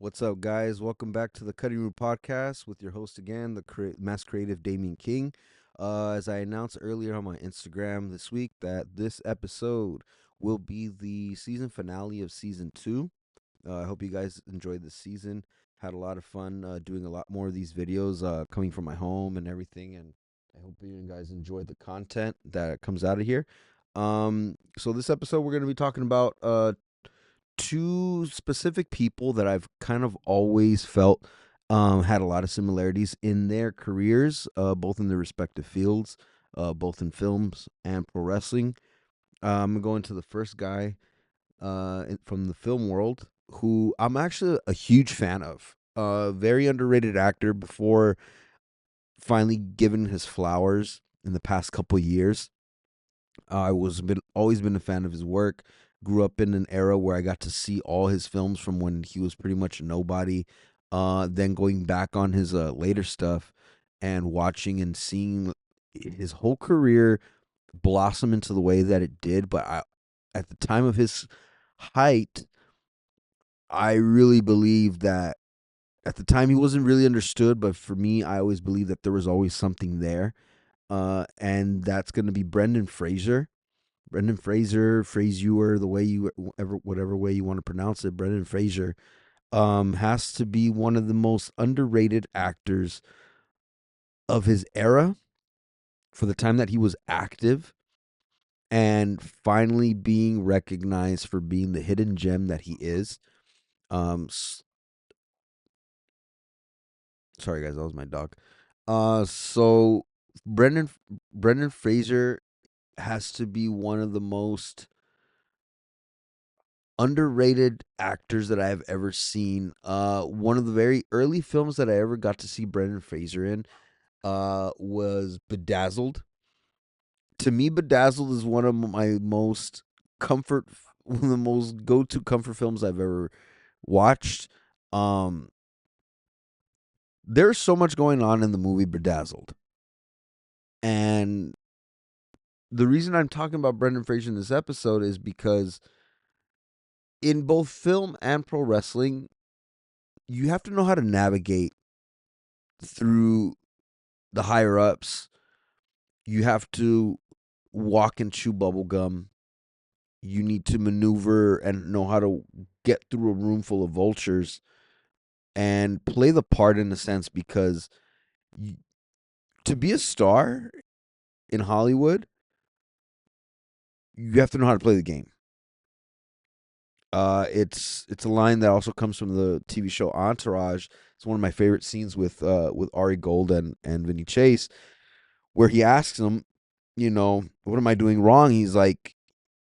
What's up, guys? Welcome back to the Cutting Room Podcast with your host again, the mass creative Damien King. As I announced earlier on my Instagram this week, that this episode will be the season finale of season two. I hope you guys enjoyed this season. Had a lot of fun doing a lot more of these videos coming from my home and everything. And I hope you guys enjoyed the content that comes out of here. So this episode, we're going to be talking about two specific people that I've kind of always felt had a lot of similarities in their careers, both in their respective fields, both in films and pro wrestling. I'm going to the first guy from the film world who I'm actually a huge fan of. Very underrated actor before finally given his flowers in the past couple years. Always been a fan of his work. Grew up in an era where I got to see all his films from when he was pretty much a nobody. Then going back on his later stuff and watching and seeing his whole career blossom into the way that it did. At the time of his height, I really believe that at the time he wasn't really understood. But for me, I always believe that there was always something there. And that's going to be Brendan Fraser. Brendan Fraser, Fraser, the way you whatever way you want to pronounce it, Brendan Fraser, has to be one of the most underrated actors of his era for the time that he was active, and finally being recognized for being the hidden gem that he is. Um, Sorry guys, that was my dog. So Brendan Brendan Fraser has to be one of the most underrated actors that I have ever seen. One of the very early films that I ever got to see Brendan Fraser in was Bedazzled. To me, Bedazzled is one of my most comfort, one of the most go-to comfort films I've ever watched. Um, there's so much going on in the movie Bedazzled, and the reason I'm talking about Brendan Fraser in this episode is because in both film and pro wrestling, you have to know how to navigate through the higher ups. You have to walk and chew bubble gum. You need to maneuver and know how to get through a room full of vultures and play the part in a sense because you, to be a star in Hollywood, you have to know how to play the game. It's a line that also comes from the TV show Entourage. It's one of my favorite scenes with Ari Gold and Vinny Chase, where he asks him, what am I doing wrong? He's like,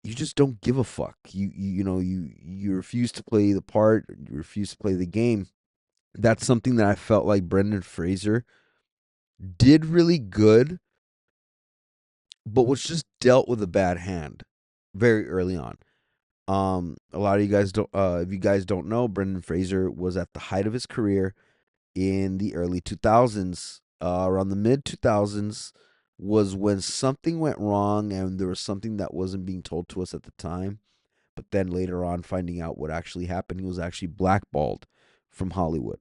you just don't give a fuck. You refuse to play the part. You refuse to play the game. That's something that I felt like Brendan Fraser did really good, but was just dealt with a bad hand very early on. A lot of you guys don't. If you guys don't know, Brendan Fraser was at the height of his career in the early 2000s. Around the mid 2000s was when something went wrong, and there was something that wasn't being told to us at the time. But then later on, finding out what actually happened, he was actually blackballed from Hollywood.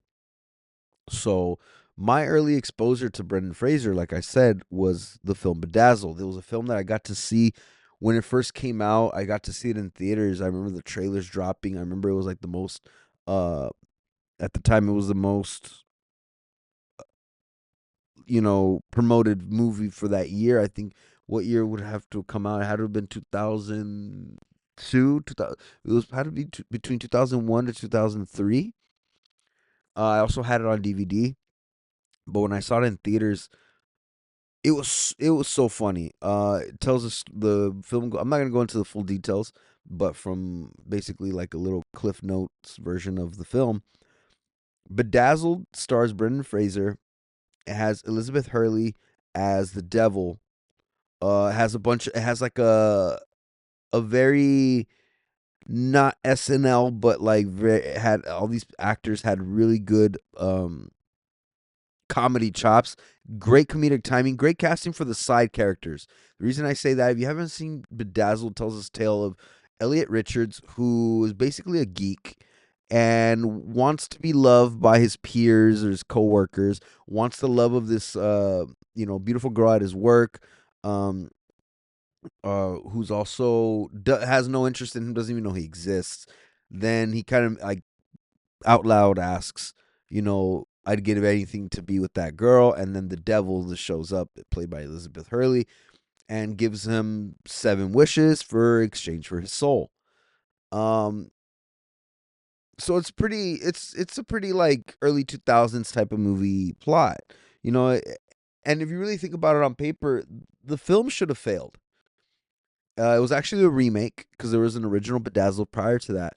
So my early exposure to Brendan Fraser, like I said, was the film Bedazzled. It was a film that I got to see when it first came out. I got to see it in theaters. I remember the trailers dropping. I remember it was like the most, uh, at the time, it was the most, promoted movie for that year. I think what year would have to come out? It had to have been 2002. 2000, it was had to be between 2001 to 2003. I also had it on DVD, but when I saw it in theaters, it was so funny. It tells us the film. I'm not gonna go into the full details, but from basically like a little Cliff Notes version of the film, Bedazzled stars Brendan Fraser. It has Elizabeth Hurley as the devil. It has a bunch. It has like a very not SNL, but like had all these actors had really good comedy chops, great comedic timing, great casting for the side characters. The reason I say that, if you haven't seen Bedazzled, tells this tale of Elliot Richards, who is basically a geek, and wants to be loved by his peers or his coworkers, wants the love of this beautiful girl at his work, um who's also has no interest in him, doesn't even know he exists. Then he kind of like out loud asks, I'd give anything to be with that girl. And then the devil just shows up, played by Elizabeth Hurley, and gives him 7 wishes for exchange for his soul. Um, so it's a pretty like early 2000s type of movie plot, you know. And if you really think about it on paper, the film should have failed. It was actually a remake because there was an original Bedazzled prior to that,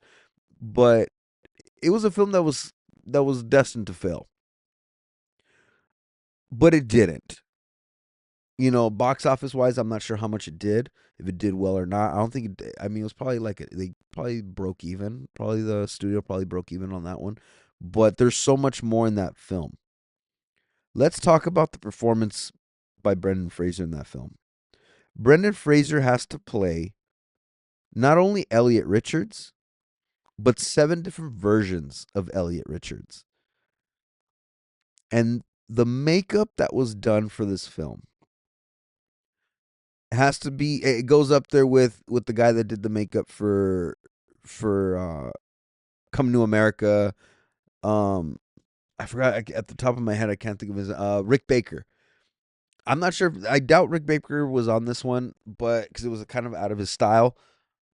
but it was a film that was destined to fail, but it didn't. Box office wise, I'm not sure how much it did, if it did well or not. I don't think it did. I mean, it was probably like they probably broke even. Probably the studio probably broke even on that one. But there's so much more in that film. Let's talk about the performance by Brendan Fraser in that film. Brendan Fraser has to play not only Elliot Richards, but 7 different versions of Elliot Richards. And the makeup that was done for this film has to be, it goes up there with the guy that did the makeup for Come to America. um I forgot, at the top of my head I can't think of his, Rick Baker. I'm not sure, I doubt Rick Baker was on this one, but because it was kind of out of his style.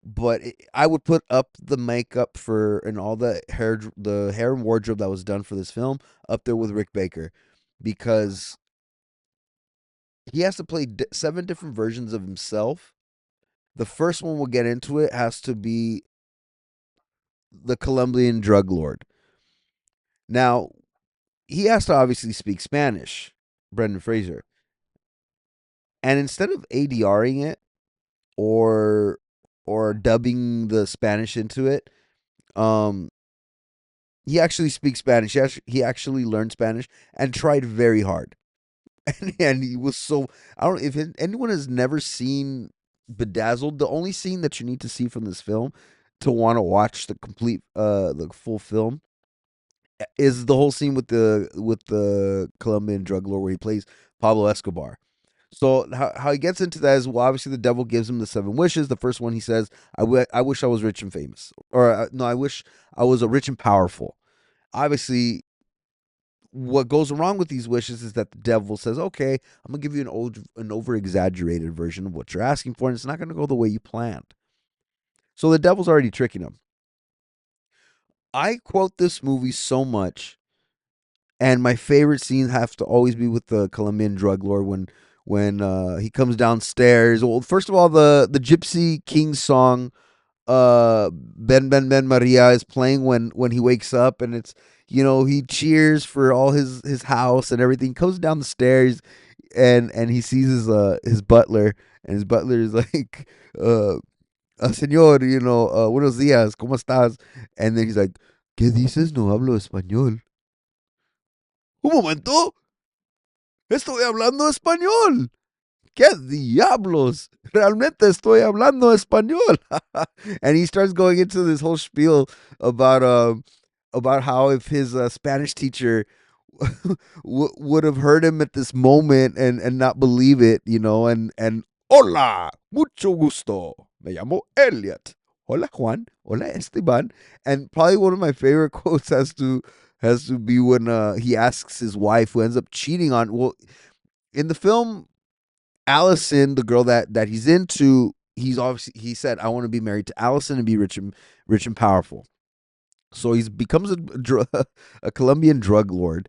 But I would put up the makeup for and all the hair and wardrobe that was done for this film up there with Rick Baker, because he has to play 7 different versions of himself. The first one, we'll get into it, has to be the Colombian drug lord. Now, he has to obviously speak Spanish, Brendan Fraser. And instead of ADRing it, or dubbing the Spanish into it, um he actually speaks Spanish. He actually learned Spanish and tried very hard. And he was so, I don't know if anyone has never seen Bedazzled. The only scene that you need to see from this film to want to watch the full film is the whole scene with the Colombian drug lord where he plays Pablo Escobar. So how he gets into that is, well, obviously the devil gives him the 7 wishes. The first one, he says, I wish I was rich and famous, or no, I wish I was a rich and powerful. Obviously, what goes wrong with these wishes is that the devil says, okay, I'm gonna give you an over exaggerated version of what you're asking for, and it's not gonna go the way you planned. So the devil's already tricking him. I quote this movie so much, and my favorite scenes have to always be with the Colombian drug lord when he comes downstairs. Well, first of all, the Gypsy King song, Ben Ben Ben Maria, is playing when he wakes up, and it's, he cheers for all his house and everything. Comes down the stairs, and he sees his butler, and his butler is like, señor, buenos días, cómo estás? And then he's like, ¿qué dices? No hablo español. Un momento, estoy hablando español. ¿Qué diablos? Realmente estoy hablando español. And he starts going into this whole spiel about how if his Spanish teacher would have heard him at this moment and not believe it, and hola, mucho gusto. Me llamo Elliot. Hola Juan. Hola Esteban. And probably one of my favorite quotes has to be when he asks his wife, who ends up cheating on, well, in the film, Allison, the girl that he's into, he said, I want to be married to Allison and be rich and powerful. So he becomes a Colombian drug lord,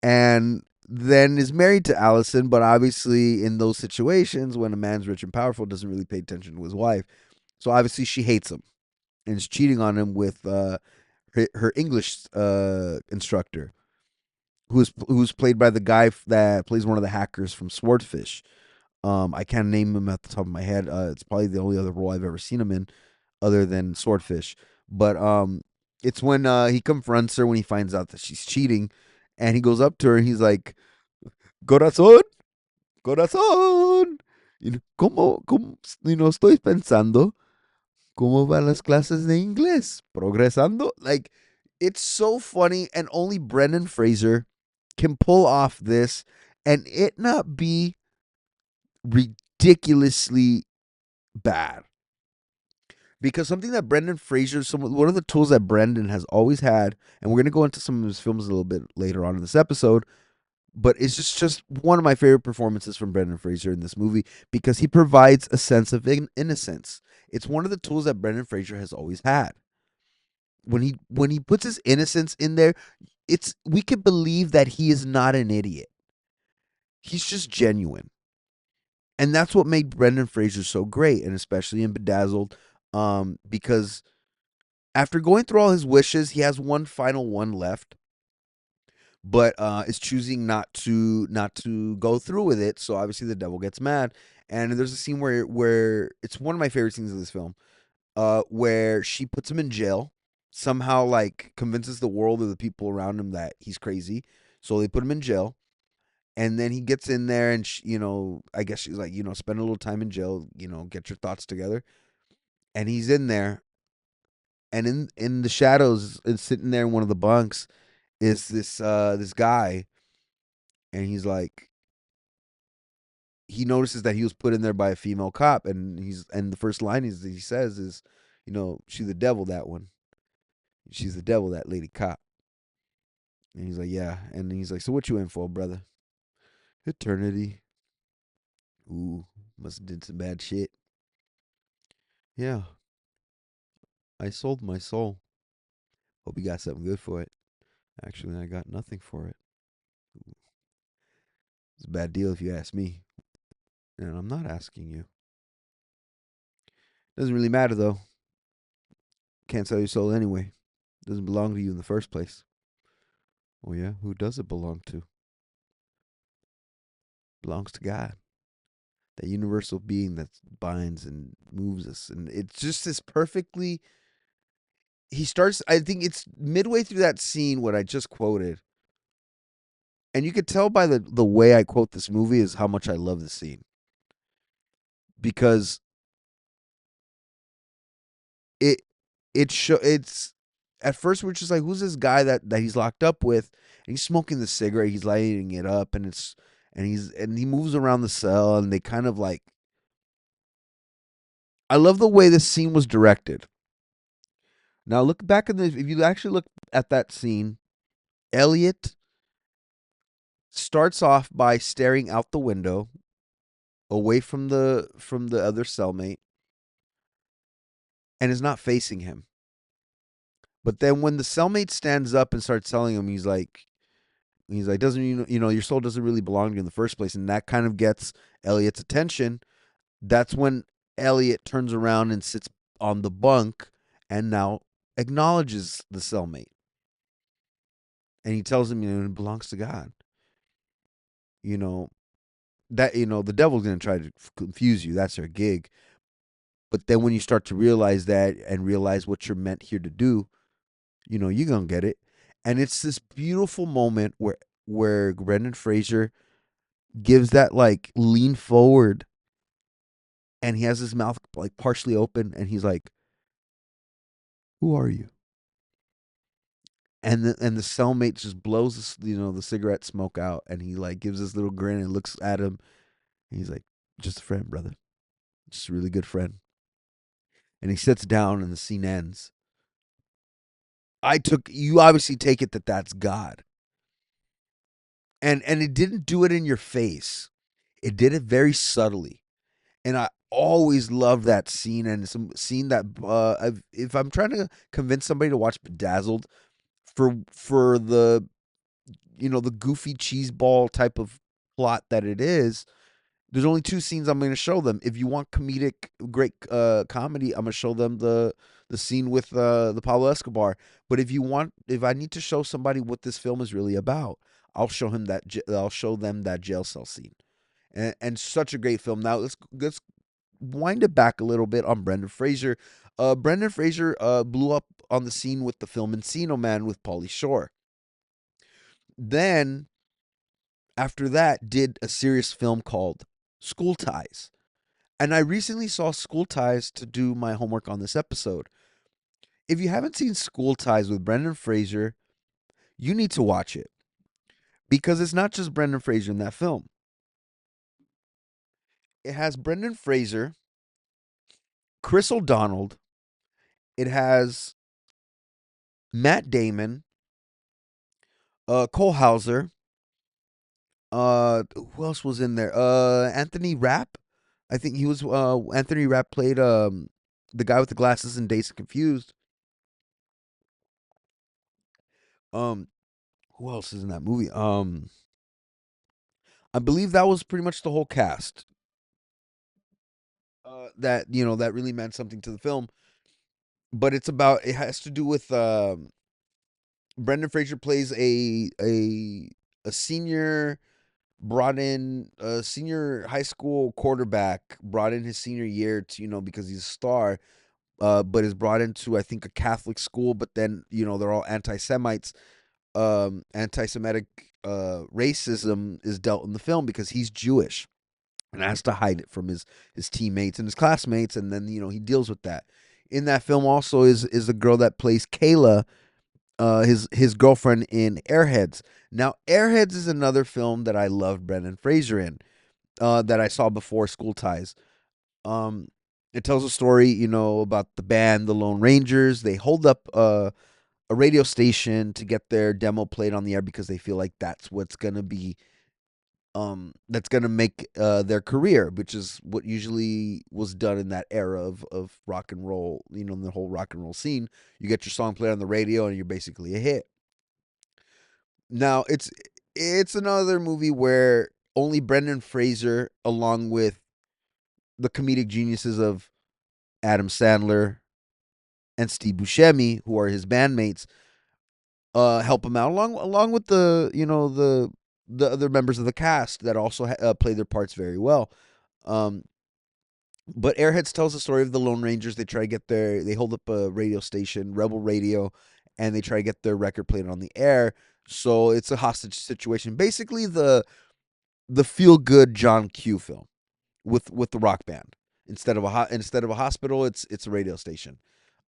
and then is married to Allison. But obviously, in those situations, when a man's rich and powerful, doesn't really pay attention to his wife. So obviously, she hates him and is cheating on him with her English instructor, who's played by the guy that plays one of the hackers from Swordfish. I can't name him at the top of my head. It's probably the only other role I've ever seen him in, other than Swordfish. But it's when he confronts her when he finds out that she's cheating, and he goes up to her and he's like, "Corazón, corazón, estoy pensando cómo van las clases de inglés, progresando." Like, It's so funny, and only Brendan Fraser can pull off this and it not be ridiculously bad. Because something that Brendan Fraser, one of the tools that Brendan has always had, and we're going to go into some of his films a little bit later on in this episode, but it's just one of my favorite performances from Brendan Fraser in this movie because he provides a sense of innocence. It's one of the tools that Brendan Fraser has always had. When he puts his innocence in there, it's we can believe that he is not an idiot. He's just genuine. And that's what made Brendan Fraser so great, and especially in Bedazzled, because after going through all his wishes, he has one final one left, but is choosing not to go through with it. So obviously the devil gets mad, and there's a scene where it's one of my favorite scenes of this film, where she puts him in jail, somehow like convinces the world or the people around him that he's crazy, so they put him in jail. And then he gets in there, and I guess she's like, spend a little time in jail, get your thoughts together. And he's in there, and in the shadows, and sitting there in one of the bunks, is this guy, and he's like, he notices that he was put in there by a female cop, and the first line he says is, she's the devil, that one. She's the devil, that lady cop. And he's like, yeah. And he's like, so what you in for, brother? Eternity. Ooh, must have did some bad shit. Yeah, I sold my soul. Hope you got something good for it. Actually, I got nothing for it. It's a bad deal if you ask me. And I'm not asking you. Doesn't really matter though. Can't sell your soul anyway. Doesn't belong to you in the first place. Oh yeah, who does it belong to? Belongs to God. That universal being that binds and moves us. And it's just this perfectly he starts I think it's midway through that scene what I just quoted. And you could tell by the way I quote this movie is how much I love the scene. Because it it's at first we're just like, who's this guy that he's locked up with? And he's smoking the cigarette, he's lighting it up, and he moves around the cell, and they kind of like, I love the way this scene was directed. Now look back if you actually look at that scene, Elliot starts off by staring out the window away from the other cellmate and is not facing him. But then when the cellmate stands up and starts telling him, he's like, doesn't your soul doesn't really belong to you in the first place, and that kind of gets Elliot's attention. That's when Elliot turns around and sits on the bunk and now acknowledges the cellmate, and he tells him, it belongs to God. You know that the devil's gonna try to confuse you. That's their gig. But then when you start to realize that and realize what you're meant here to do, you're gonna get it. And it's this beautiful moment where Brendan Fraser gives that like lean forward, and he has his mouth like partially open, and he's like, "Who are you?" And the cellmate just blows the cigarette smoke out, and he like gives this little grin and looks at him, and he's like, "Just a friend, brother, just a really good friend." And he sits down, and the scene ends. You obviously take it that that's God, and it didn't do it in your face. It did it very subtly, and I always love that scene. And some scene that if I'm trying to convince somebody to watch Bedazzled for the goofy cheeseball type of plot that it is, there's only two scenes I'm going to show them. If you want great comedy, I'm going to show them the scene with the Pablo Escobar. But if I need to show somebody what this film is really about, I'll show them that jail cell scene. And such a great film. Now let's wind it back a little bit on Brendan Fraser. Brendan Fraser blew up on the scene with the film Encino Man with Pauly Shore. Then after that, did a serious film called School Ties. And I recently saw School Ties to do my homework on this episode. If you haven't seen School Ties with Brendan Fraser, you need to watch it because it's not just Brendan Fraser in that film. It has Brendan Fraser, Chris O'Donnell. It has Matt Damon, Cole Hauser. Who else was in there? Anthony Rapp. I think he was. Anthony Rapp played the guy with the glasses in Dazed and Confused. Um, who else is in that movie? I believe that was pretty much the whole cast. That that really meant something to the film. But it's about. It has to do with Brendan Fraser plays a senior brought in a senior high school quarterback brought in his senior year to because he's a star, but is brought into I think a Catholic school, but then they're all anti-Semites. Anti-Semitic racism is dealt in the film because he's Jewish and has to hide it from his teammates and his classmates, and then he deals with that. In that film also is the girl that plays Kayla, his girlfriend in Airheads. Now, Airheads is another film that I loved Brendan Fraser in, that I saw before School Ties. Um, it tells a story, about the band, the Lone Rangers. They hold up a radio station to get their demo played on the air because they feel like that's what's gonna be, that's gonna make their career, which is what usually was done in that era of rock and roll. In the whole rock and roll scene, you get your song played on the radio and you're basically a hit. Now it's another movie where only Brendan Fraser, along with the comedic geniuses of Adam Sandler and Steve Buscemi, who are his bandmates, help him out, along with the other members of the cast that also play their parts very well. Um, but Airheads tells the story of the Lone Rangers. They hold up a radio station, Rebel Radio, and they try to get their record played on the air. So it's a hostage situation, basically the feel good John Q film with the rock band. Instead of a hospital, it's a radio station.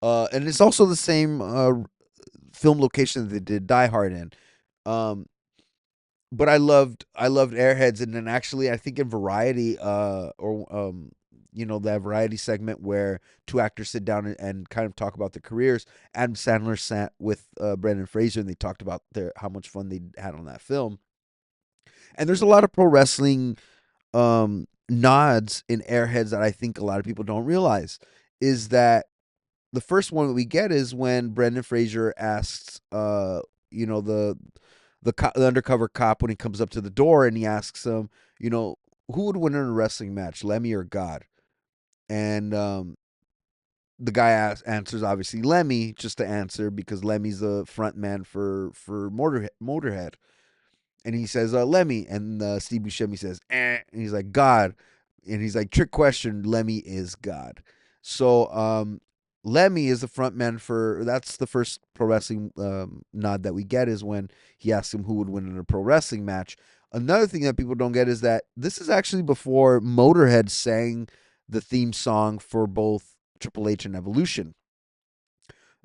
And it's also the same film location that they did Die Hard in. Um, but I loved Airheads, and then actually I think in Variety, or that Variety segment where two actors sit down and kind of talk about their careers. Adam Sandler sat with Brendan Fraser, and they talked about their how much fun they had on that film. And there's a lot of pro wrestling nods in Airheads that I think a lot of people don't realize is that the first one that we get is when Brendan Fraser asks, the undercover cop when he comes up to the door and he asks him, you know, who would win in a wrestling match, Lemmy or God? And the guy answers obviously Lemmy, just to answer because Lemmy's the front man for Motorhead. And he says, Lemmy. And Steve Buscemi says, eh. And he's like, God. And he's like, trick question. Lemmy is God. So Lemmy is the front man for, that's the first pro wrestling nod that we get is when he asks him who would win in a pro wrestling match. Another thing that people don't get is that this is actually before Motorhead sang the theme song for both Triple H and Evolution.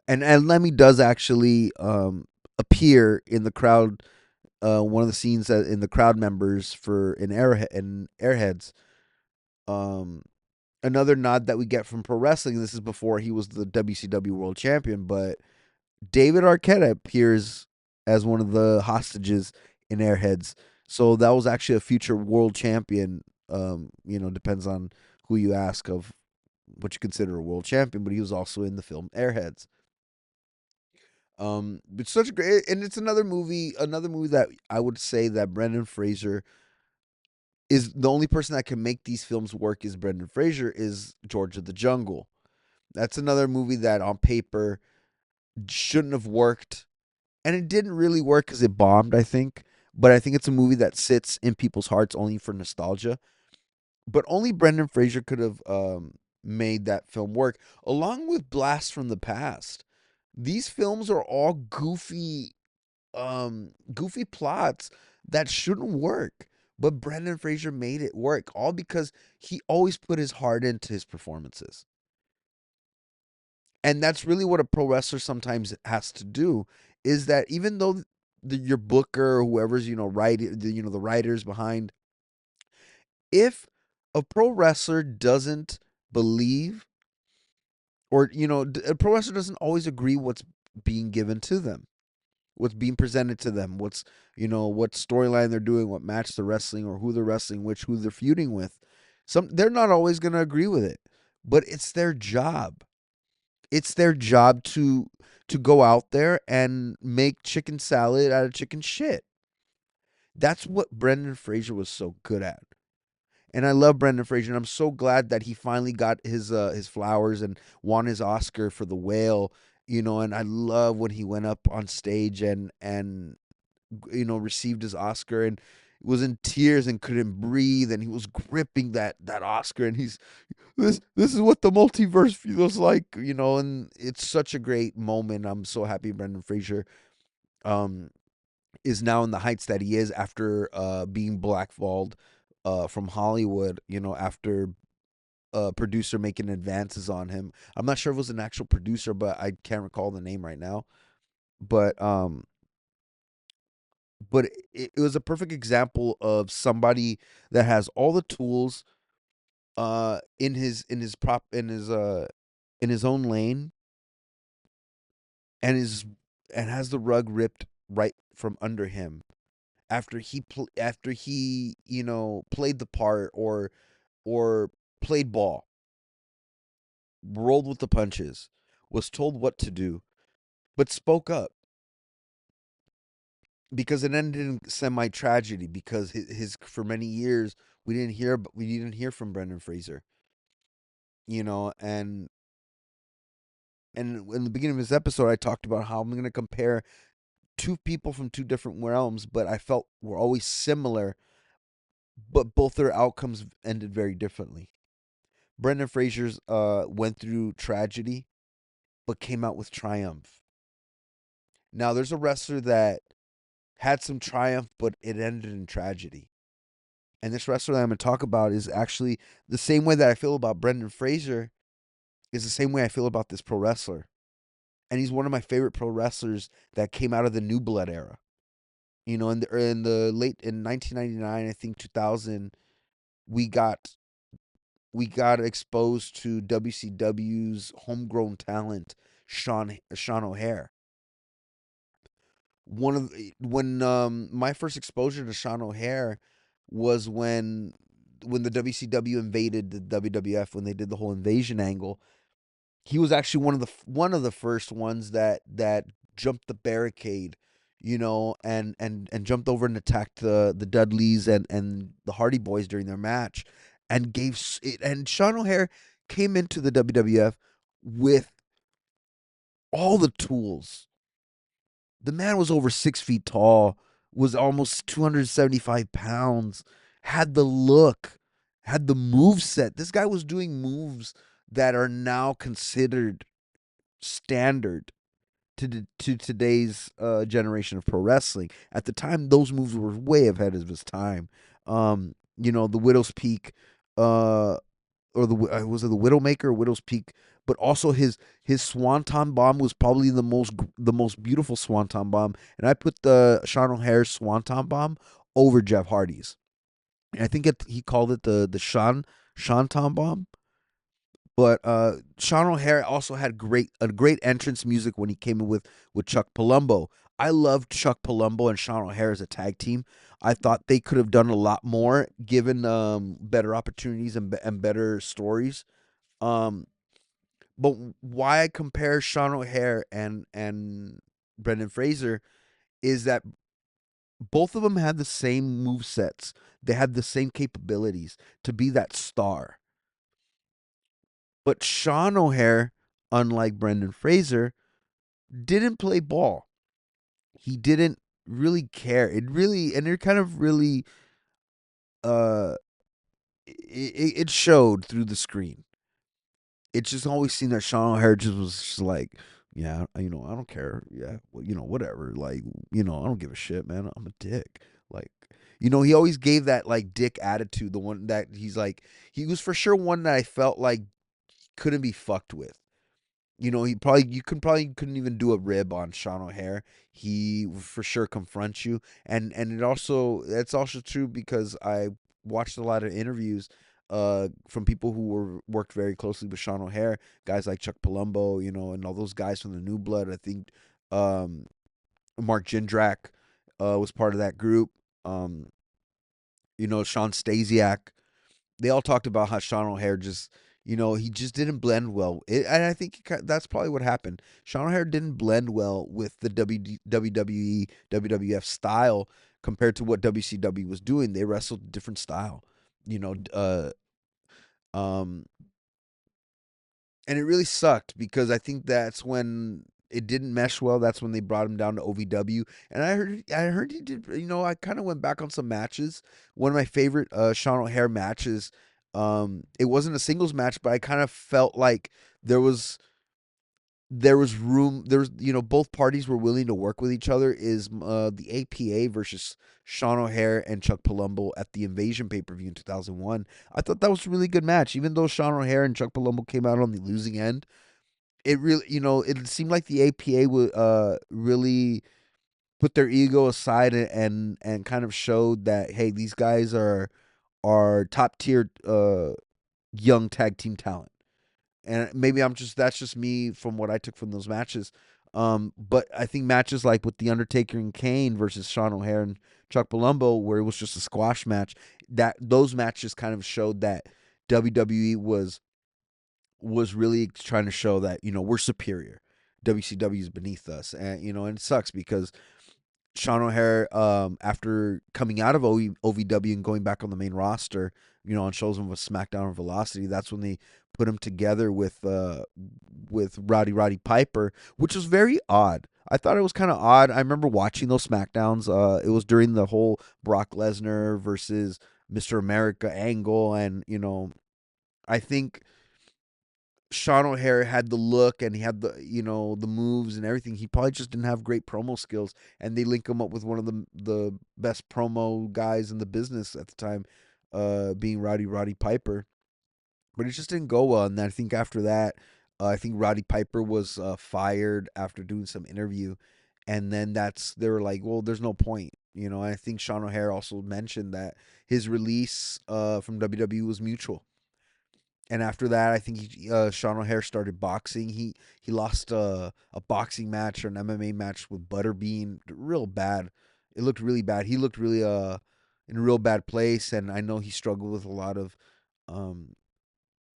And Lemmy does actually appear in the crowd, one of the scenes that in the crowd members for in Airheads. Um, Another nod that we get from pro wrestling. This is before he was the WCW World Champion, but David Arquette appears as one of the hostages in Airheads. So that was actually a future world champion. Depends on who you ask of what you consider a world champion, but he was also in the film Airheads. It's such a great, and it's another movie that I would say that Brendan Fraser is the only person that can make these films work. Is Brendan Fraser is George of the Jungle. That's another movie that on paper shouldn't have worked, and it didn't really work because it bombed. I think, but I think it's a movie that sits in people's hearts only for nostalgia. But only Brendan Fraser could have made that film work, along with Blast from the Past. These films are all goofy plots that shouldn't work. But Brendan Fraser made it work, all because he always put his heart into his performances. And that's really what a pro wrestler sometimes has to do, is that even though your booker or whoever's, the writers behind, if a pro wrestler doesn't believe, or a pro wrestler doesn't always agree what's being given to them, what's being presented to them, what storyline they're doing, what match they're wrestling, or who they're wrestling, who they're feuding with. They're not always going to agree with it, but it's their job. It's their job to go out there and make chicken salad out of chicken shit. That's what Brendan Fraser was so good at. And I love Brendan Fraser, and I'm so glad that he finally got his flowers and won his Oscar for The Whale. And I love when he went up on stage and received his Oscar and was in tears and couldn't breathe, and he was gripping that Oscar, and he's this is what the multiverse feels like, and it's such a great moment. I'm so happy Brendan Fraser um is now in the heights that he is after being blackballed from Hollywood, after a producer making advances on him. I'm not sure if it was an actual producer, but I can't recall the name right now. But it was a perfect example of somebody that has all the tools in his own lane, and is and has the rug ripped right from under him after he played the part, or played ball, rolled with the punches, was told what to do, but spoke up, because it ended in semi tragedy, because for many years we didn't hear from Brendan Fraser, and in the beginning of this episode I talked about how I'm going to compare two people from two different realms, but I felt were always similar, but both their outcomes ended very differently. Brendan Fraser's went through tragedy, but came out with triumph. Now there's a wrestler that had some triumph, but it ended in tragedy. And this wrestler that I'm going to talk about is actually the same way that I feel about Brendan Fraser, is the same way I feel about this pro wrestler. And he's one of my favorite pro wrestlers that came out of the New Blood era. In the late in 1999, I think 2000, we got we got exposed to WCW's homegrown talent, Sean O'Hare. When my first exposure to Sean O'Hare was when the WCW invaded the WWF, when they did the whole invasion angle. He was actually one of the first ones that jumped the barricade, and jumped over and attacked the Dudleys and the Hardy Boys during their match, and and Sean O'Hare came into the WWF with all the tools. The man was over 6 feet tall, was almost 275 pounds, had the look, had the move set. This guy was doing moves that are now considered standard to today's generation of pro wrestling. At the time, those moves were way ahead of his time. The Widow's Peak, uh, or was it the Widowmaker or Widow's Peak? But also his Swanton Bomb was probably the most beautiful Swanton Bomb, and I put the Sean O'Hare Swanton Bomb over Jeff Hardy's. And I think he called it the Shanton Bomb. But Sean O'Hare also had a great entrance music when he came in with Chuck Palumbo. I loved Chuck Palumbo and Sean O'Hare as a tag team. I thought they could have done a lot more, given better opportunities and better stories. Um, but why I compare Sean O'Hare and Brendan Fraser is that both of them had the same move sets. They had the same capabilities to be that star. But Sean O'Hare, unlike Brendan Fraser, didn't play ball. He didn't really care. It kind of really, uh, it showed through the screen. It just always seemed that Sean O'Hare just was just like, yeah, I don't care. Yeah, well, whatever. Like, I don't give a shit, man. I'm a dick. Like, he always gave that like dick attitude. The one that he was for sure one that I felt like couldn't be fucked with. You couldn't even do a rib on Sean O'Hare. He would for sure confront you, and that's also true because I watched a lot of interviews from people who worked very closely with Sean O'Hare, guys like Chuck Palumbo, and all those guys from the New Blood. I think um, Mark Jindrak was part of that group. Um, Sean Stasiak, they all talked about how Sean O'Hare just, he just didn't blend well. And I think that's probably what happened. Sean O'Hare didn't blend well with the WWE, WWF style compared to what WCW was doing. They wrestled a different style, you know, um, and it really sucked because I think that's when it didn't mesh well. That's when they brought him down to OVW, and I heard he did. I kind of went back on some matches. One of my favorite Sean O'Hare matches. It wasn't a singles match, but I kind of felt like there was there was room. There was both parties were willing to work with each other. Is the APA versus Sean O'Hare and Chuck Palumbo at the Invasion pay-per-view in 2001. I thought that was a really good match, even though Sean O'Hare and Chuck Palumbo came out on the losing end. It really, it seemed like the APA would really put their ego aside and kind of showed that, hey, these guys are top tier young tag team talent. And maybe that's just me from what I took from those matches. But I think matches like with the Undertaker and Kane versus Sean O'Hare and Chuck Palumbo, where it was just a squash match, that those matches kind of showed that WWE was really trying to show that we're superior. WCW is beneath us, and it sucks because Sean O'Hare, after coming out of OVW and going back on the main roster, on shows him with SmackDown and Velocity, that's when they put him together with Roddy Piper, which was very odd. I thought it was kind of odd. I remember watching those SmackDowns. It was during the whole Brock Lesnar versus Mr. America angle, and I think Sean O'Hare had the look and he had the moves and everything. He probably just didn't have great promo skills, and they link him up with one of the best promo guys in the business at the time, being Roddy Piper. But it just didn't go well. And I think after that, I think Roddy Piper was fired after doing some interview, and then they were like, well, there's no point. I think Sean O'Hare also mentioned that his release from WWE was mutual, and after that, I think Sean O'Hare started boxing. He lost a boxing match or an MMA match with Butterbean, real bad. It looked really bad. He looked really in a real bad place, and I know he struggled with a lot of um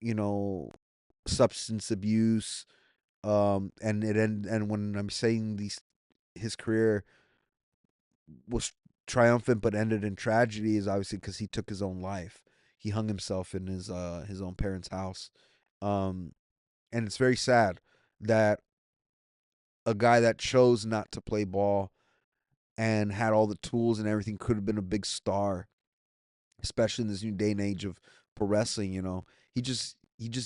you know substance abuse. And when I'm saying his career was triumphant but ended in tragedy is obviously because he took his own life. He hung himself in his own parents' house. Um, and it's very sad that a guy that chose not to play ball and had all the tools and everything could have been a big star, especially in this new day and age of pro wrestling. He just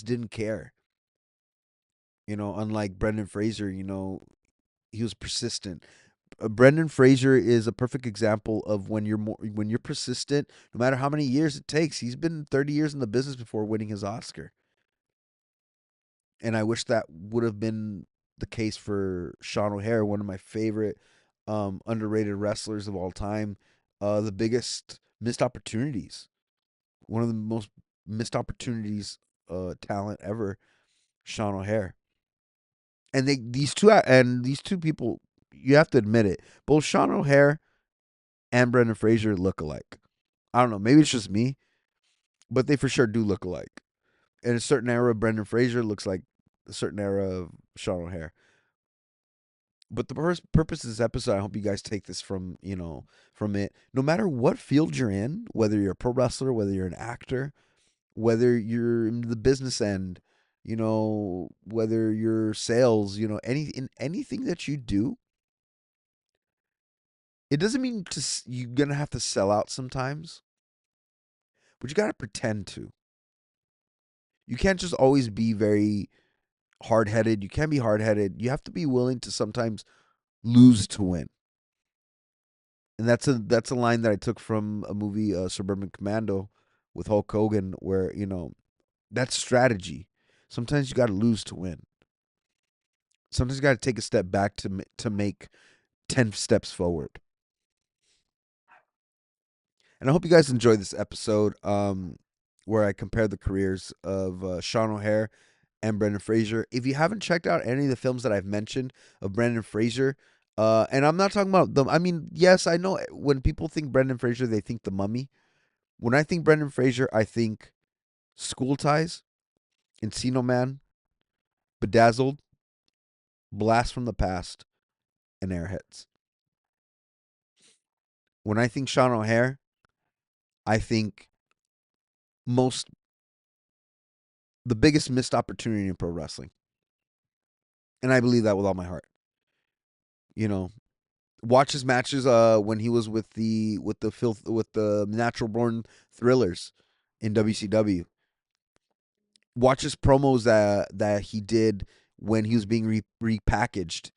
didn't care. Unlike Brendan Fraser, he was persistent. Brendan Fraser is a perfect example of when you're persistent, no matter how many years it takes. He's been 30 years in the business before winning his Oscar. And I wish that would have been the case for Sean O'Hare, one of my favorite underrated wrestlers of all time. The biggest missed opportunities, one of the most missed opportunities, talent ever, Sean O'Hare. And these two people, you have to admit it, both Sean O'Hare and Brendan Fraser look alike. I don't know, maybe it's just me, but they for sure do look alike. In a certain era, Brendan Fraser looks like a certain era of Sean O'Hare. But the purpose of this episode, I hope you guys take this from it. No matter what field you're in, whether you're a pro wrestler, whether you're an actor, whether you're in the business end, whether you're sales, in anything that you do, it doesn't mean you're gonna have to sell out sometimes, but you gotta pretend to. You can't just always be very hard headed. You can't be hard headed. You have to be willing to sometimes lose to win. And that's a line that I took from a movie, Suburban Commando, with Hulk Hogan, where that's strategy. Sometimes you got to lose to win. Sometimes you got to take a step back to make 10 steps forward. And I hope you guys enjoyed this episode where I compared the careers of Sean O'Hare and Brendan Fraser. If you haven't checked out any of the films that I've mentioned of Brendan Fraser, and I'm not talking about them. I mean, yes, I know when people think Brendan Fraser, they think The Mummy. When I think Brendan Fraser, I think School Ties, Encino Man, Bedazzled, Blast from the Past, and Airheads. When I think Sean O'Hare, I think most the biggest missed opportunity in pro wrestling. And I believe that with all my heart. You know, watch his matches when he was with the Natural Born Thrillers in WCW. Watch his promos that he did when he was being repackaged.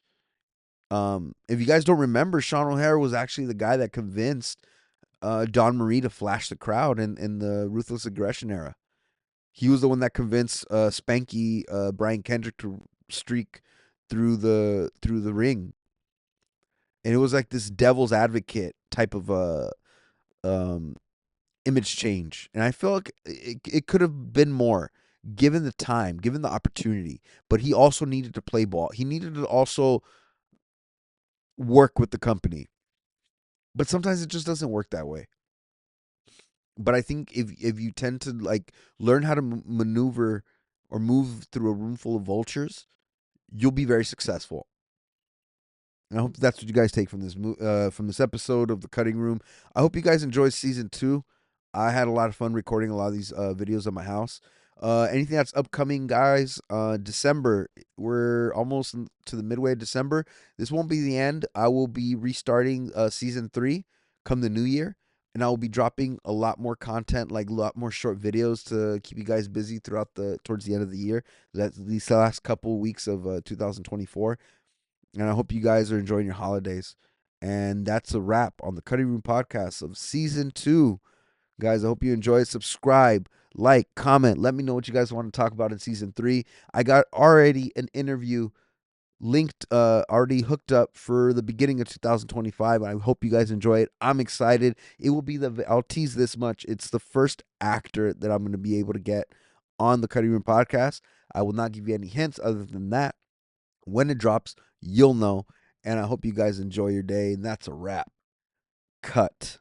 If you guys don't remember, Sean O'Hare was actually the guy that convinced Don Marie to flash the crowd in the Ruthless Aggression era. He was the one that convinced Spanky Brian Kendrick to streak through the ring, and it was like this devil's advocate type of um, image change. And I feel like it could have been more given the time, given the opportunity. But he also needed to play ball. He needed to also work with the company. But sometimes it just doesn't work that way. But I think if you tend to like learn how to maneuver or move through a room full of vultures, you'll be very successful. And I hope that's what you guys take from this episode of the Cutting Room. I hope you guys enjoyed season 2. I had a lot of fun recording a lot of these videos at my house. Anything that's upcoming, guys? December. We're almost to the midway of December. This won't be the end. I will be restarting season 3 come the new year, and I will be dropping a lot more content, like a lot more short videos to keep you guys busy throughout the towards the end of the year. That's these last couple weeks of 2024. And I hope you guys are enjoying your holidays. And that's a wrap on the Cutting Room Podcast of Season 2. Guys, I hope you enjoy it. Subscribe, like, comment. Let me know what you guys want to talk about in Season 3. I got already an interview linked, already hooked up for the beginning of 2025. I hope you guys enjoy it. I'm excited. It will be I'll tease this much. It's the first actor that I'm going to be able to get on the Cutting Room Podcast. I will not give you any hints other than that. When it drops, you'll know. And I hope you guys enjoy your day. And that's a wrap. Cut.